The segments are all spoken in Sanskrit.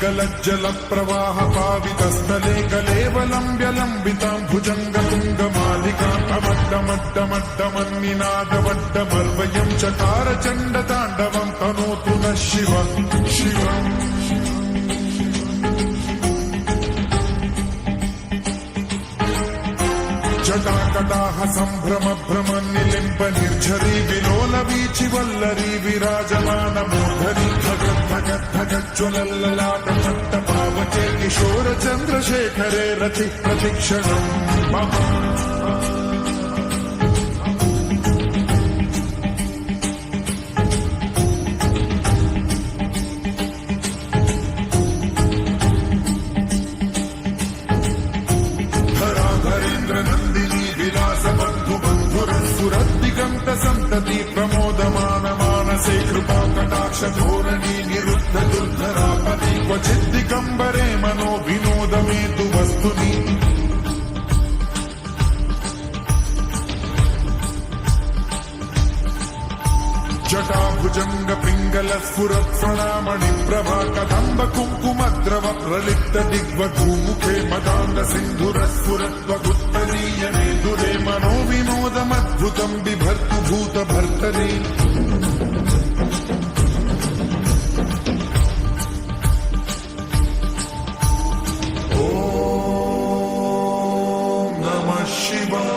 गलज्जलप्रवाहपावितस्थले कलेवलम्ब्यलम्बितां भुजङ्गतुङ्गमालिकां चकार चण्डताण्डवं तनोतु नः शिवः शिवम् जटाकटाह सम्भ्रम भ्रमनिलिम्ब निर्झरी विलोल वीचि वल्लरी विराजमान मूर्धनि धगज्ज्वलल्ललाट पावके किशोर चन्द्रशेखरे रति प्रतिक्षणम् मम संतति प्रमोदमान मानसे कृपा कटाक्ष धोरणी निरुद्ध दुर्धरापति क्वचित् दिगम्बरे मनो विनोदमेतु वस्तुनि जटाभुजंग पिंगल स्फुरत् प्रणामणि प्रभा कदम्ब कुङ्कुमद्रव प्रलिप्त दिग्वधूमुखे मदान्ध सिन्धुर स्फुरत्वगुत्तरीय मेदुरे मनो विनोदमद्भुतं बिभर्तु भूत भर्तरि ॐ नमः शिवाय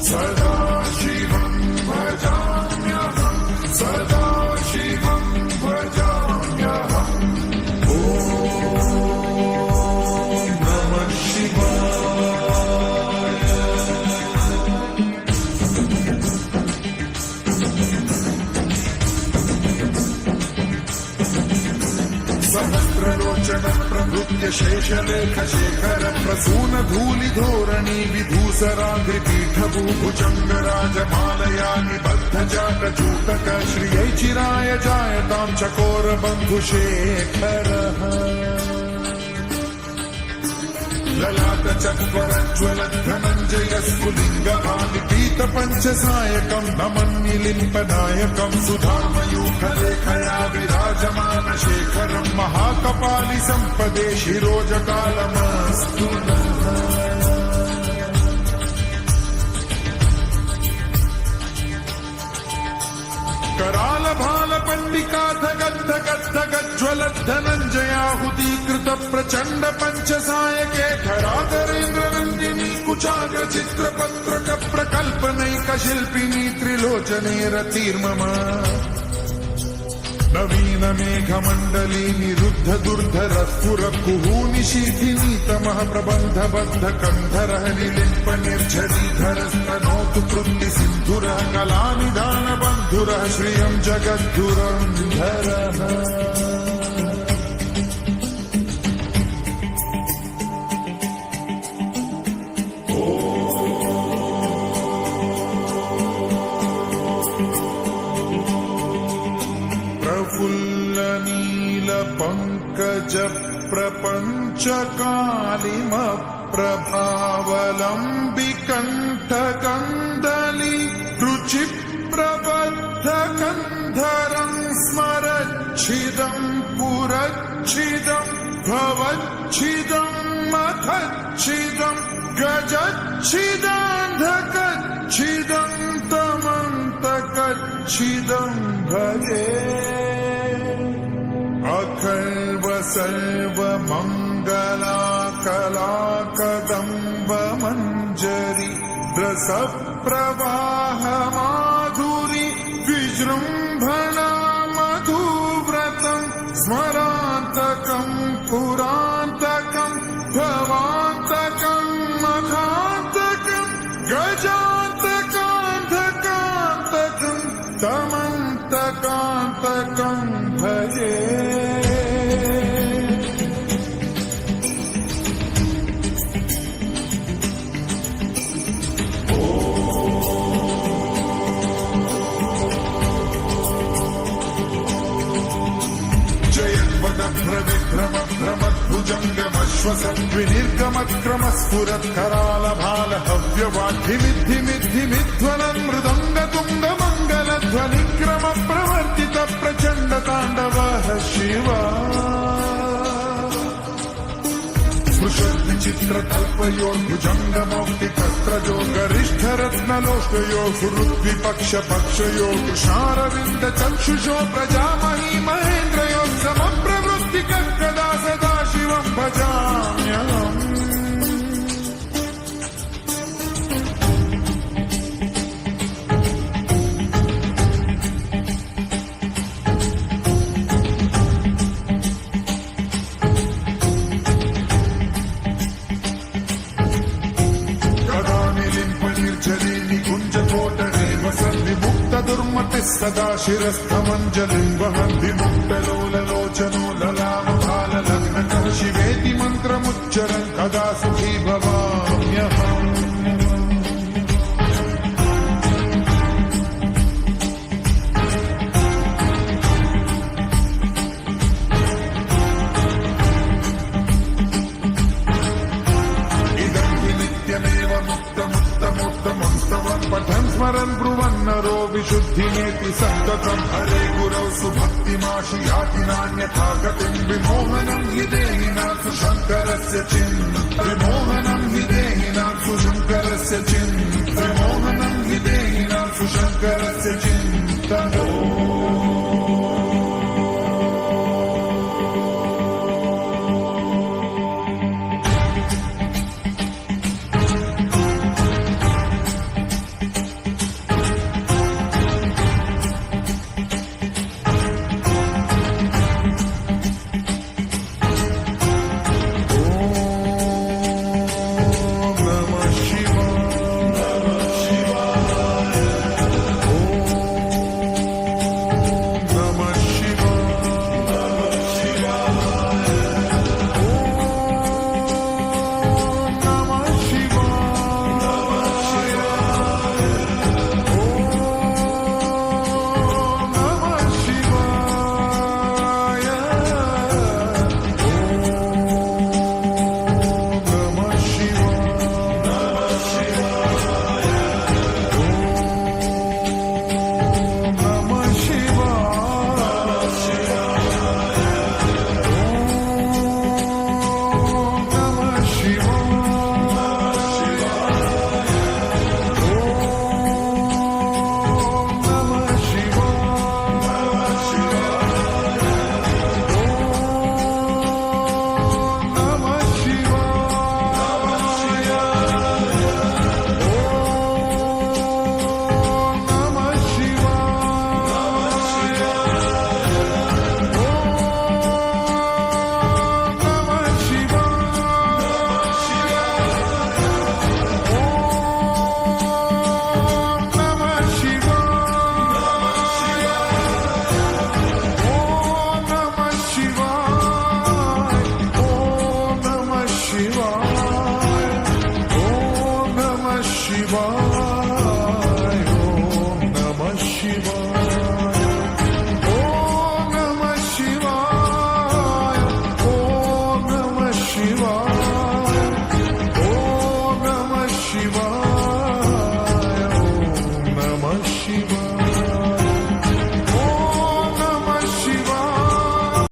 सदा शिवं भजाम्यहं सदा शिवं भजाम्यहम् ॐ नमः शिवाय सहस्रलोचन प्रभृत्य शेषलेख शेखर प्रसून धूलि धोरणी विधूसराग्रि पीठभूभुजंग राजमालया निबद्ध जाट चूटक श्रियै चिराय जायतां चकोर बन्धुशेखरः ललाट चत्वरज्ज्वल धनञ्जय स्फुलिङ्गभानिपीत पञ्चसायकं नमन्निलिम्पनायकं सुधामयूखलेखया विराजमान शेखरं महाकपालि सम्पदे शिरोजकालमस्तु नः कराल भाल पंडिकाथ गद्ध गद्ध गज्ज्वल धनञ्जयाहुतीकृत प्रचण्ड पञ्चसायके धराधरेन्द्र नन्दिनी कुचाग्र चित्रपत्रक प्रकल्पनैक शिल्पिनी त्रिलोचने रतिर्मम नवीन मेघमण्डली निरुद्ध दुर्धर स्फुर कुहूनि शीथिनी तमः प्रबन्ध बद्ध कन्धरः निलिम्प निर्झरीधर स्तनोतु कृत्ति सिन्धुरः कलानिधान बन्धुरः श्रियं जगद्धुरन्धरः पंकज प्रपंच कालिम प्रभावलंबि कंठ कंदली रुचि प्रबद्ध कंधरं स्मरच्छिदं पुरच्छिदं भवच्छिदं मखच्छिदं गजच्छिदान्धकच्छिदं तमन्तकच्छिदं भजे अखर्व सर्व मंगला कला कदम्ब मंजरी रस प्रवाह माधुरी विजृंभणा मधुव्रतं स्मरान्तकं पुरान्तकं भवान्तकं मखान्तकं गजान्तकान्धकान्तकं तमन्तकान्तकं भजे నిర్గమక్రమ స్ఫురత్కరాల బాల హవ్యవాఢి మిద్ధి మిద్ధి మిధ్వలన్ మృదంగ తుంగ మంగళ ధ్వని క్రమ ప్రవర్తిత ప్రచండ తాండవ శివా విచిత్ర కల్పయో భుజంగమౌక్తి కస్త్రజో గరిష్ఠ రత్నలోష్టయో సుహృద్విపక్ష పక్షయో కృష్ణారవింద చక్షుషో ప్రజామహీ మహేంద్రయో సమప్రవృత్తి కదా సదా శివం భజామ్యహం సదా శిరస్థమంజలిం వహంతి ముక్తలోలలోచనో లలామభాలలగ్న శివేతి మంత్రముచ్చరం కదా సుఖీ భవామ్యహం పఠన్ స్మరన్ బ్రువన్నరో విశుద్ధినేతి సంతతం హరే గురౌ సుభక్తిమాశి యాతి నాన్యథా గతిం విమోహనం హి దేహినాథ శంకరస్య చిన్